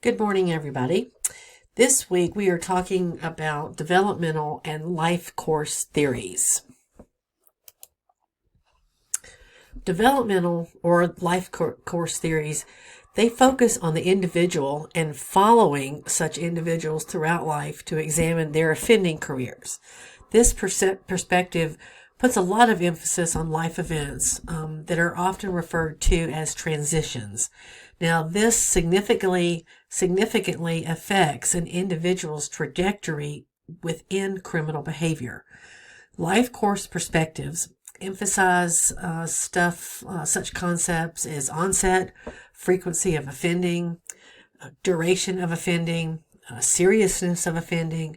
Good morning, everybody. This week we are talking about developmental and life course theories. Developmental or life course theories, they focus on the individual and following such individuals throughout life to examine their offending careers. This perspective puts a lot of emphasis on life events that are often referred to as transitions. Now, this significantly affects an individual's trajectory within criminal behavior. Life course perspectives emphasize such concepts as onset, frequency of offending, duration of offending, seriousness of offending,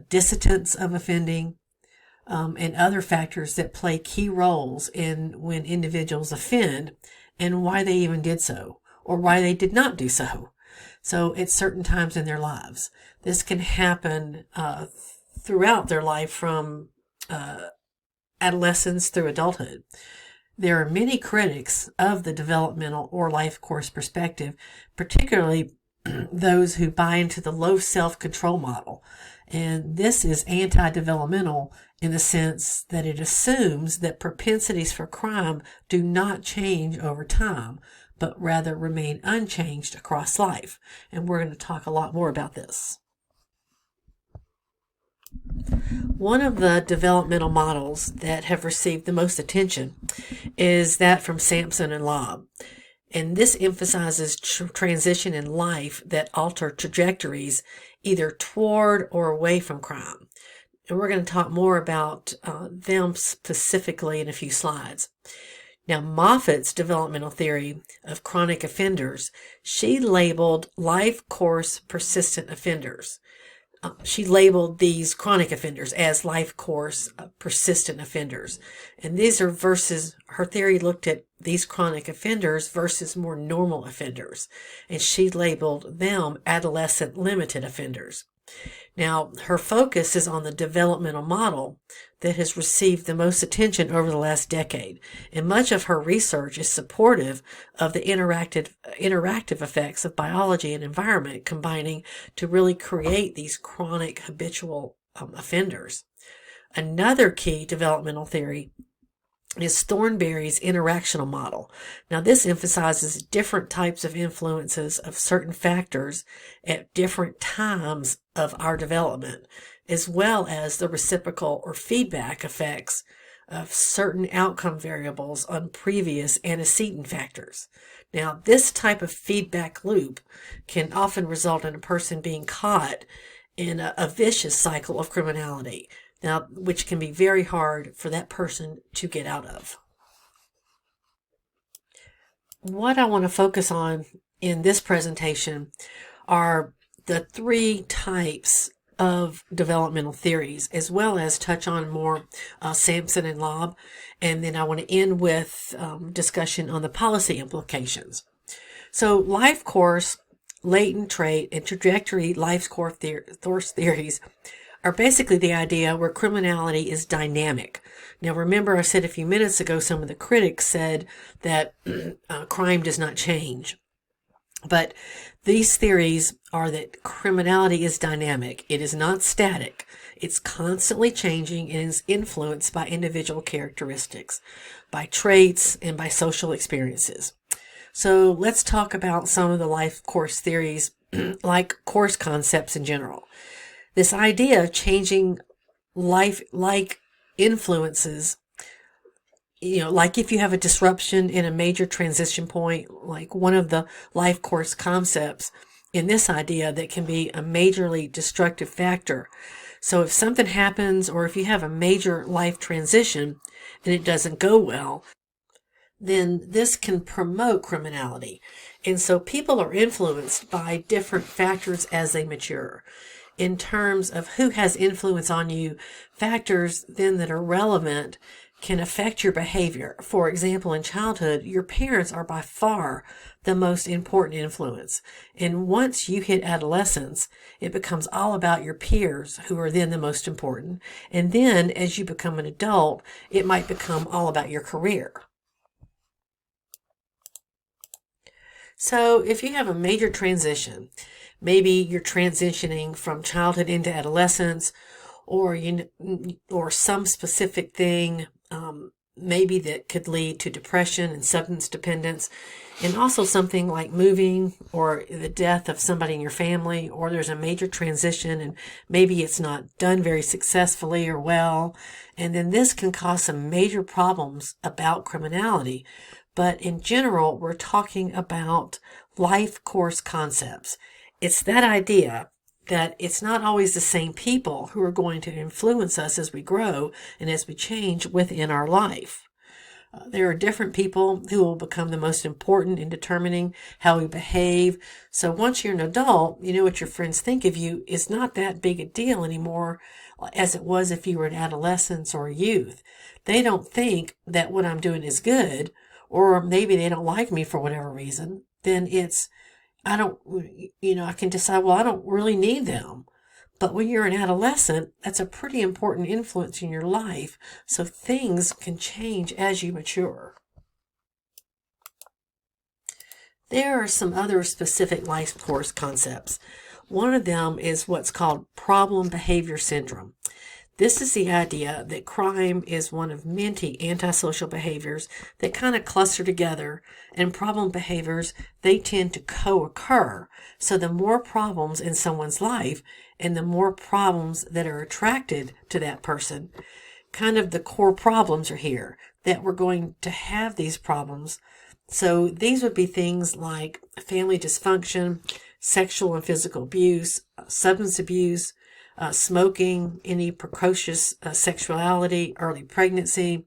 distance of offending, and other factors that play key roles in when individuals offend and why they even did so or why they did not do so. So at certain times in their lives, this can happen throughout their life from adolescence through adulthood. There are many critics of the developmental or life course perspective, particularly those who buy into the low self-control model. And this is anti-developmental in the sense that it assumes that propensities for crime do not change over time, but rather remain unchanged across life. And we're going to talk a lot more about this. One of the developmental models that have received the most attention is that from Sampson and Lobb. And this emphasizes transition in life that alter trajectories either toward or away from crime. And we're going to talk more about them specifically in a few slides. Now, Moffat's developmental theory of chronic offenders, she labeled life course persistent offenders. She labeled these chronic offenders as life course persistent offenders. And these are versus, her theory looked at these chronic offenders versus more normal offenders. And she labeled them adolescent limited offenders. Now, her focus is on the developmental model that has received the most attention over the last decade. And much of her research is supportive of the interactive effects of biology and environment combining to really create these chronic habitual offenders. Another key developmental theory is Thornberry's interactional model. Now, this emphasizes different types of influences of certain factors at different times of our development, as well as the reciprocal or feedback effects of certain outcome variables on previous antecedent factors. Now, this type of feedback loop can often result in a person being caught in a vicious cycle of criminality. Now, which can be very hard for that person to get out of. What I want to focus on in this presentation are the three types of developmental theories, as well as touch on more Sampson and Lobb, and then I want to end with discussion on the policy implications. So life course, latent trait, and trajectory life course theories are basically the idea where criminality is dynamic. Now, remember I said a few minutes ago some of the critics said that crime does not change. But these theories are that criminality is dynamic. It is not static. It's constantly changing and is influenced by individual characteristics, by traits, and by social experiences. So let's talk about some of the life course theories, like course concepts in general. This idea of changing life like influences, like if you have a disruption in a major transition point, like one of the life course concepts in this idea that can be a majorly destructive factor. So if something happens or if you have a major life transition and it doesn't go well, then this can promote criminality. And so people are influenced by different factors as they mature. In terms of who has influence on you, factors then that are relevant can affect your behavior. For example, in childhood, your parents are by far the most important influence. And once you hit adolescence, it becomes all about your peers, who are then the most important. And then as you become an adult, it might become all about your career. So if you have a major transition, maybe you're transitioning from childhood into adolescence, or or some specific thing, maybe that could lead to depression and substance dependence, and also something like moving or the death of somebody in your family, or there's a major transition and maybe it's not done very successfully or well, and then this can cause some major problems about criminality. But in general, we're talking about life course concepts. It's that idea that it's not always the same people who are going to influence us as we grow and as we change within our life. There are different people who will become the most important in determining how we behave. So once you're an adult, you know what your friends think of you is not that big a deal anymore as it was if you were an adolescence or a youth. They don't think that what I'm doing is good, or maybe they don't like me for whatever reason. Then I don't, I can decide, well, I don't really need them. But when you're an adolescent, that's a pretty important influence in your life. So things can change as you mature. There are some other specific life course concepts. One of them is what's called problem behavior syndrome. This is the idea that crime is one of many antisocial behaviors that kind of cluster together, and problem behaviors, they tend to co-occur. So the more problems in someone's life and the more problems that are attracted to that person, kind of the core problems are here, that we're going to have these problems. So these would be things like family dysfunction, sexual and physical abuse, substance abuse, smoking, any precocious sexuality, early pregnancy,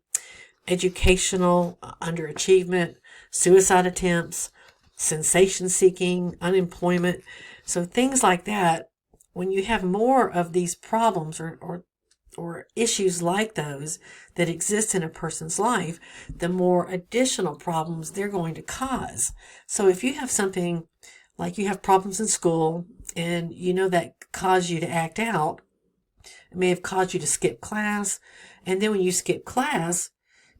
educational underachievement, suicide attempts, sensation seeking, unemployment. So things like that, when you have more of these problems or issues like those that exist in a person's life, the more additional problems they're going to cause. So if you have something like you have problems in school and you know that caused you to act out, it may have caused you to skip class, and then when you skip class,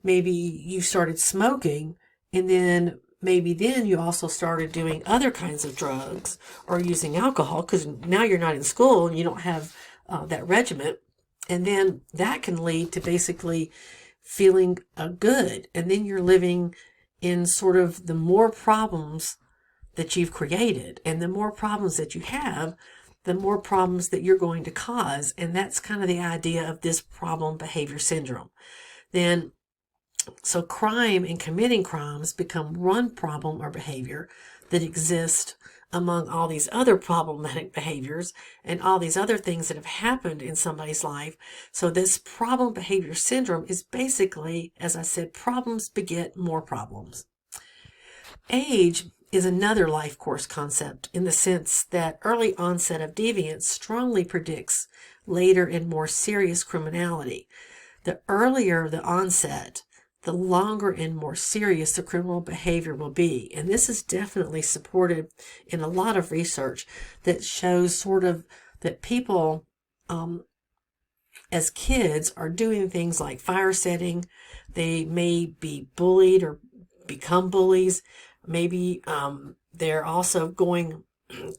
maybe you started smoking, and then maybe then you also started doing other kinds of drugs or using alcohol because now you're not in school and you don't have that regiment. And then that can lead to basically feeling good. And then you're living in sort of the more problems that you've created, and the more problems that you have, the more problems that you're going to cause. And that's kind of the idea of this problem behavior syndrome. Then, so crime and committing crimes become one problem or behavior that exists among all these other problematic behaviors and all these other things that have happened in somebody's life. So this problem behavior syndrome is basically, as I said, problems beget more problems. Age is another life course concept in the sense that early onset of deviance strongly predicts later and more serious criminality. The earlier the onset, the longer and more serious the criminal behavior will be. And this is definitely supported in a lot of research that shows sort of that people as kids are doing things like fire setting. They may be bullied or become bullies. Maybe they're also going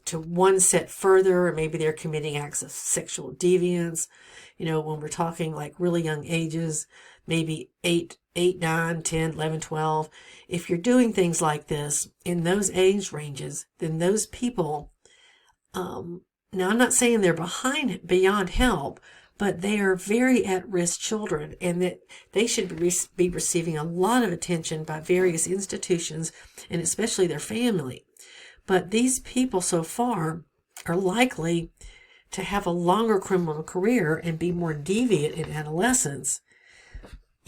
to one step further, or maybe they're committing acts of sexual deviance. When we're talking like really young ages, maybe 8, 9, 10, 11, 12. If you're doing things like this in those age ranges, then those people, now I'm not saying they're beyond help, but they are very at-risk children, and that they should be receiving a lot of attention by various institutions and especially their family. But these people so far are likely to have a longer criminal career and be more deviant in adolescence,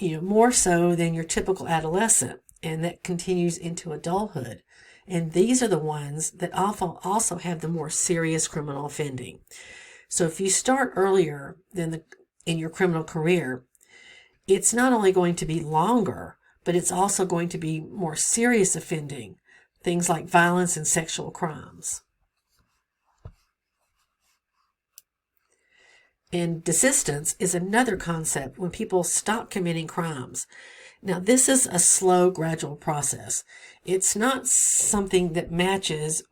more so than your typical adolescent, and that continues into adulthood. And these are the ones that also have the more serious criminal offending. So if you start earlier in your criminal career, it's not only going to be longer, but it's also going to be more serious offending, things like violence and sexual crimes. And desistance is another concept when people stop committing crimes. Now, this is a slow, gradual process. It's not something that matches.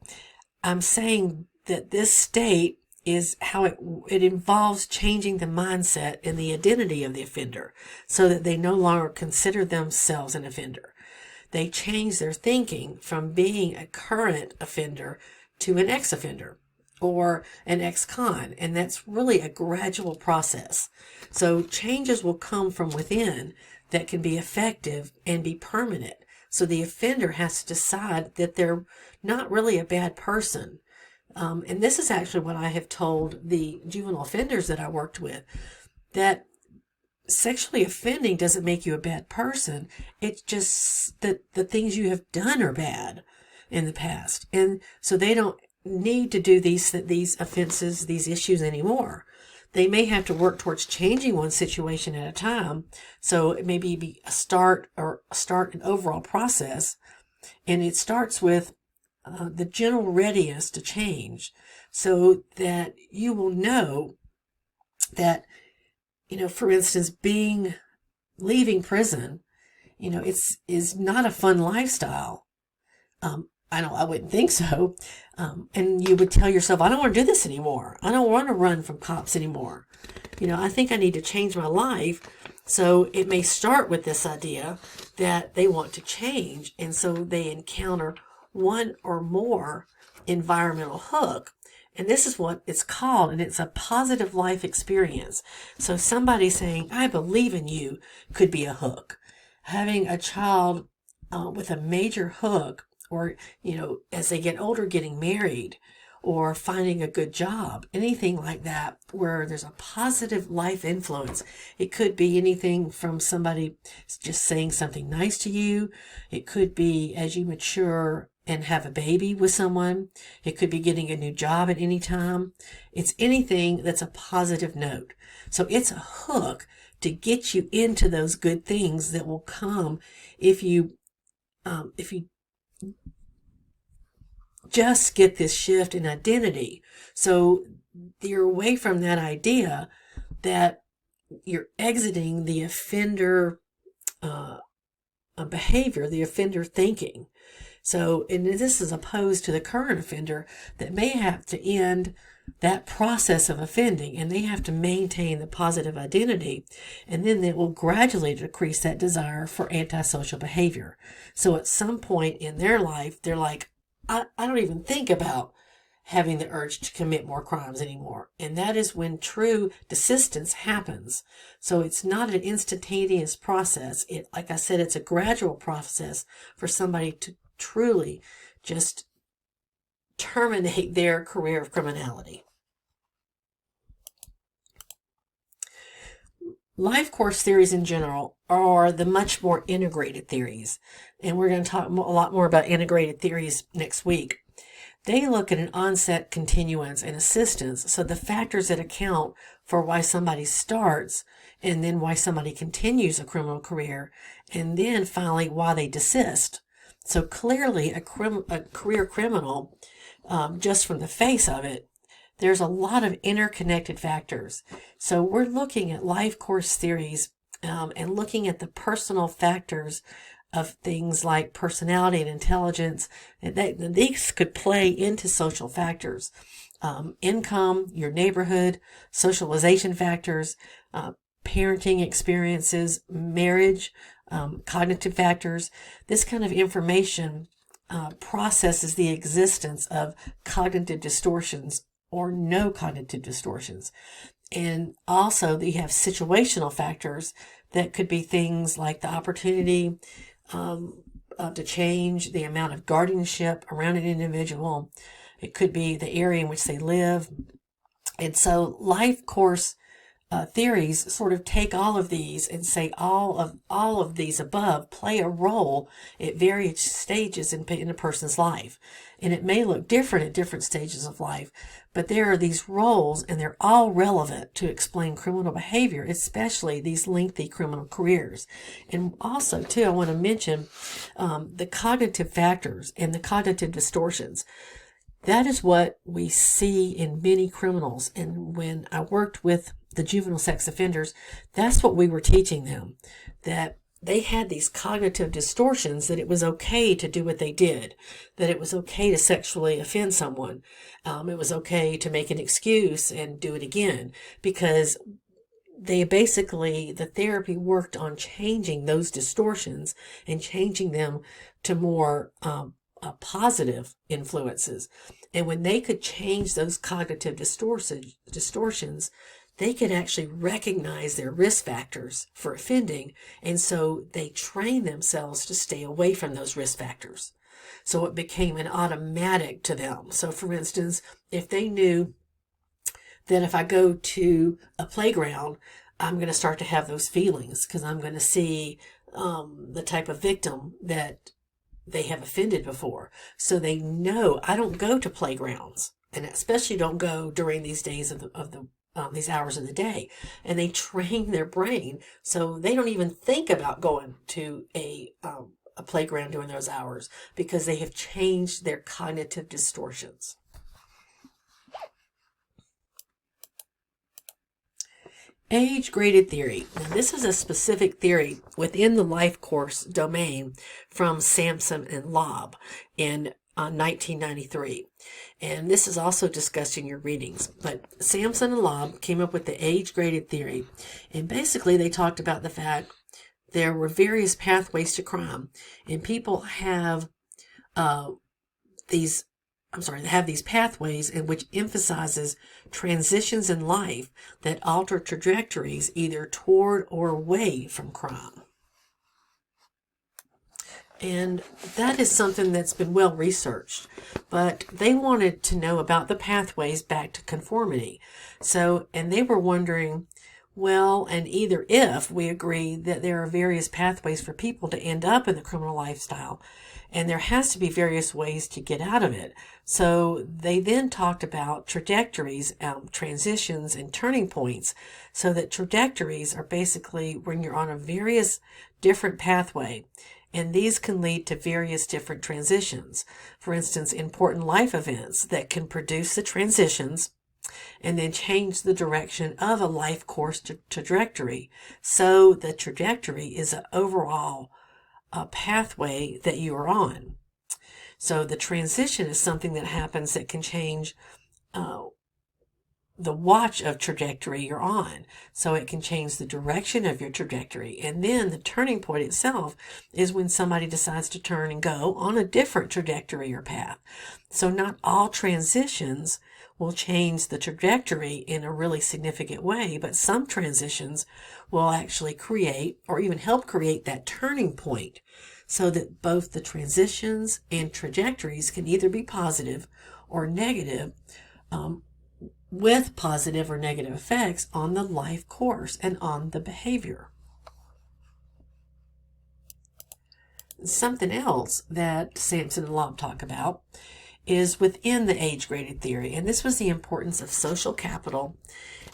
I'm saying that this state is how it involves changing the mindset and the identity of the offender so that they no longer consider themselves an offender. They change their thinking from being a current offender to an ex-offender or an ex-con, and that's really a gradual process. So changes will come from within that can be effective and be permanent. So the offender has to decide that they're not really a bad person. And this is actually what I have told the juvenile offenders that I worked with, that sexually offending doesn't make you a bad person. It's just that the things you have done are bad in the past. And so they don't need to do these offenses, these issues anymore. They may have to work towards changing one situation at a time. So it may be a start an overall process. And it starts with the general readiness to change, so that you will know that, for instance, leaving prison, is not a fun lifestyle. I wouldn't think so. And you would tell yourself, I don't want to do this anymore. I don't want to run from cops anymore. I think I need to change my life. So it may start with this idea that they want to change. And so they encounter one or more environmental hook. And this is what it's called, and it's a positive life experience. So somebody saying, I believe in you, could be a hook. Having a child with a major hook, or, as they get older, getting married or finding a good job, anything like that, where there's a positive life influence. It could be anything from somebody just saying something nice to you. It could be as you mature and have a baby with someone. It could be getting a new job at any time. It's anything that's a positive note. So it's a hook to get you into those good things that will come if you just get this shift in identity. So you're away from that idea that you're exiting the offender behavior, the offender thinking. So, and this is opposed to the current offender that may have to end that process of offending, and they have to maintain the positive identity, and then it will gradually decrease that desire for antisocial behavior. So at some point in their life, they're like, I don't even think about having the urge to commit more crimes anymore. And that is when true desistance happens. So it's not an instantaneous process. Like I said, it's a gradual process for somebody to truly just terminate their career of criminality. Life course theories in general are the much more integrated theories. And we're going to talk a lot more about integrated theories next week. They look at an onset, continuance, and assistance. So the factors that account for why somebody starts, and then why somebody continues a criminal career, and then finally why they desist. So clearly a career criminal, just from the face of it, there's a lot of interconnected factors. So we're looking at life course theories and looking at the personal factors of things like personality and intelligence. And these could play into social factors. Income, your neighborhood, socialization factors, parenting experiences, marriage, cognitive factors. This kind of information processes the existence of cognitive distortions or no cognitive distortions. And also you have situational factors that could be things like the opportunity to change, the amount of guardianship around an individual. It could be the area in which they live. And so life course theories sort of take all of these and say all of these above play a role at various stages in a person's life. And it may look different at different stages of life, but there are these roles and they're all relevant to explain criminal behavior, especially these lengthy criminal careers. And also, too, I want to mention the cognitive factors and the cognitive distortions. That is what we see in many criminals. And when I worked with the juvenile sex offenders, that's what we were teaching them, that they had these cognitive distortions that it was okay to do what they did, that it was okay to sexually offend someone. It was okay to make an excuse and do it again, because the therapy worked on changing those distortions and changing them to more positive influences. And when they could change those cognitive distortions, they could actually recognize their risk factors for offending. And so they trained themselves to stay away from those risk factors. So it became an automatic to them. So for instance, if they knew that if I go to a playground, I'm going to start to have those feelings because I'm going to see the type of victim that they have offended before. So they know I don't go to playgrounds, and especially don't go during these days of these hours of the day. And they train their brain so they don't even think about going to a playground during those hours, because they have changed their cognitive distortions. Age-graded theory. Now, this is a specific theory within the life course domain from Sampson and Lobb in 1993. And this is also discussed in your readings. But Sampson and Lobb came up with the age-graded theory. And basically, they talked about the fact there were various pathways to crime. And people have these pathways in which emphasizes transitions in life that alter trajectories either toward or away from crime. And that is something that's been well researched, but they wanted to know about the pathways back to conformity. So, and they were wondering, well, and either if we agree that there are various pathways for people to end up in the criminal lifestyle, and there has to be various ways to get out of it. So they then talked about trajectories, transitions, and turning points. So that trajectories are basically when you're on a various different pathway, and these can lead to various different transitions. For instance, important life events that can produce the transitions and then change the direction of a life course trajectory. So the trajectory is an overall pathway that you are on. So the transition is something that happens that can change the watch of trajectory you're on. So it can change the direction of your trajectory. And then the turning point itself is when somebody decides to turn and go on a different trajectory or path. So not all transitions will change the trajectory in a really significant way, but some transitions will actually create or even help create that turning point, so that both the transitions and trajectories can either be positive or negative, with positive or negative effects on the life course and on the behavior. Something else that Sampson and Lobb talk about is within the age-graded theory, and this was the importance of social capital.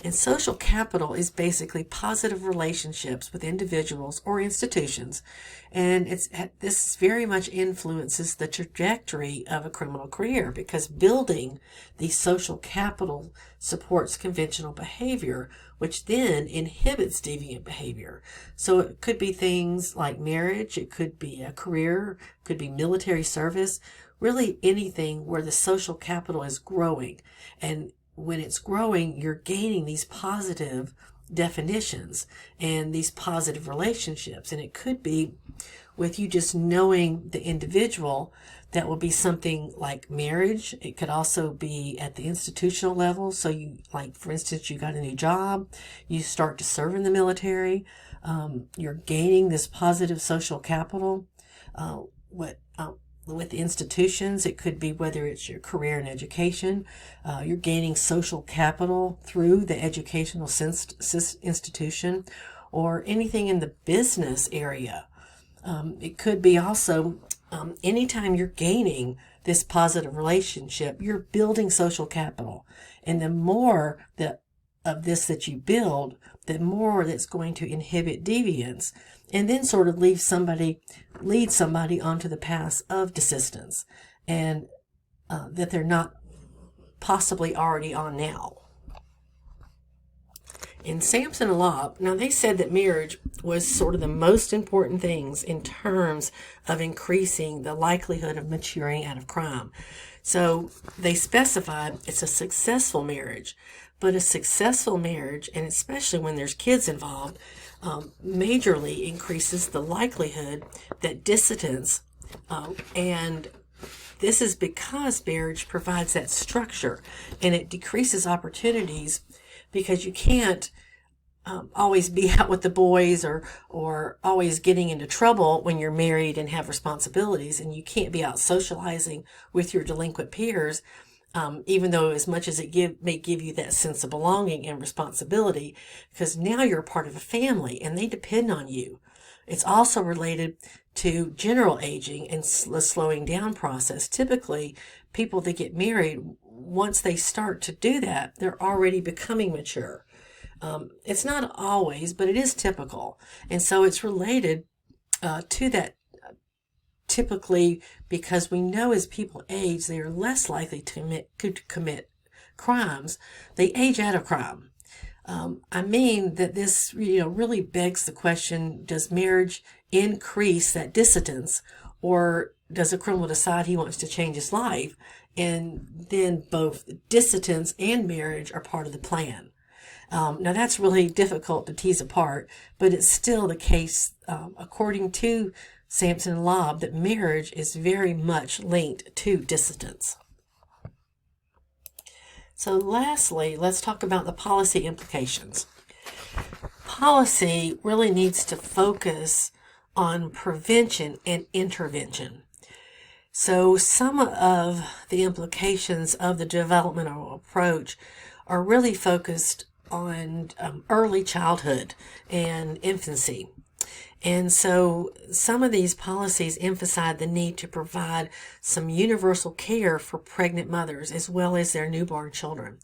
And social capital is basically positive relationships with individuals or institutions, and this very much influences the trajectory of a criminal career, because building the social capital supports conventional behavior, which then inhibits deviant behavior. So it could be things like marriage, it could be a career, it could be military service, really anything where the social capital is growing. And when it's growing, you're gaining these positive definitions and these positive relationships. And it could be with you just knowing the individual. That will be something like marriage. It could also be at the institutional level. So you, like, for instance, you got a new job, you start to serve in the military, you're gaining this positive social capital. With institutions, it could be whether it's your career and education, you're gaining social capital through the educational institution, or anything in the business area. It could be also anytime you're gaining this positive relationship, you're building social capital. And the more of this that you build, the more that's going to inhibit deviance, and then sort of lead somebody onto the path of desistance, and that they're not possibly already on now. And Sampson and Lobb, now they said that marriage was sort of the most important things in terms of increasing the likelihood of maturing out of crime. So they specified it's a successful marriage, but a successful marriage, and especially when there's kids involved, majorly increases the likelihood that dissidents and this is because marriage provides that structure, and it decreases opportunities because you can't always be out with the boys or always getting into trouble when you're married and have responsibilities, and you can't be out socializing with your delinquent peers, even though as much as it may give you that sense of belonging and responsibility, because now you're a part of a family and they depend on you. It's also related to general aging and the slowing down process. Typically, people that get married, once they start to do that, they're already becoming mature. It's not always, but it is typical. And so it's related to that typically, because we know as people age, they are less likely to commit crimes. They age out of crime. I mean that this, really begs the question, does marriage increase that dissidence, or does a criminal decide he wants to change his life? And then both dissidence and marriage are part of the plan. Now that's really difficult to tease apart, but it's still the case, according to Sampson and Lobb, that marriage is very much linked to dissidence. So lastly, let's talk about the policy implications. Policy really needs to focus on prevention and intervention. So some of the implications of the developmental approach are really focused on early childhood and infancy. And so some of these policies emphasize the need to provide some universal care for pregnant mothers as well as their newborn children.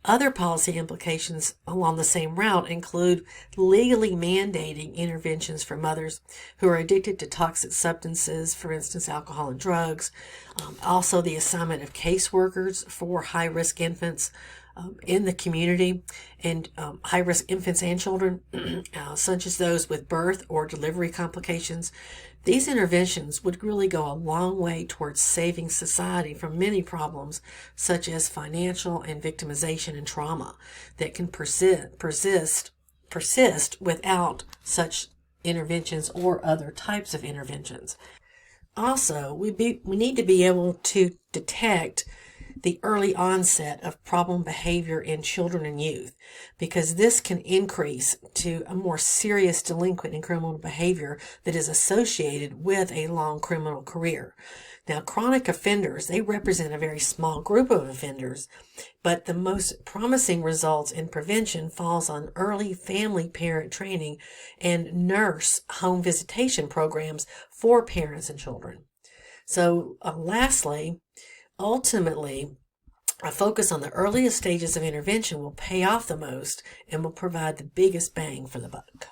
Other policy implications along the same route include legally mandating interventions for mothers who are addicted to toxic substances, for instance, alcohol and drugs. Also, the assignment of caseworkers for high-risk infants in the community, and high-risk infants and children, such as those with birth or delivery complications. These interventions would really go a long way towards saving society from many problems, such as financial and victimization and trauma that can persist without such interventions or other types of interventions. Also, we need to be able to detect the early onset of problem behavior in children and youth, because this can increase to a more serious delinquent and criminal behavior that is associated with a long criminal career. Now, chronic offenders, they represent a very small group of offenders, but the most promising results in prevention falls on early family parent training and nurse home visitation programs for parents and children. So lastly, ultimately, a focus on the earliest stages of intervention will pay off the most and will provide the biggest bang for the buck.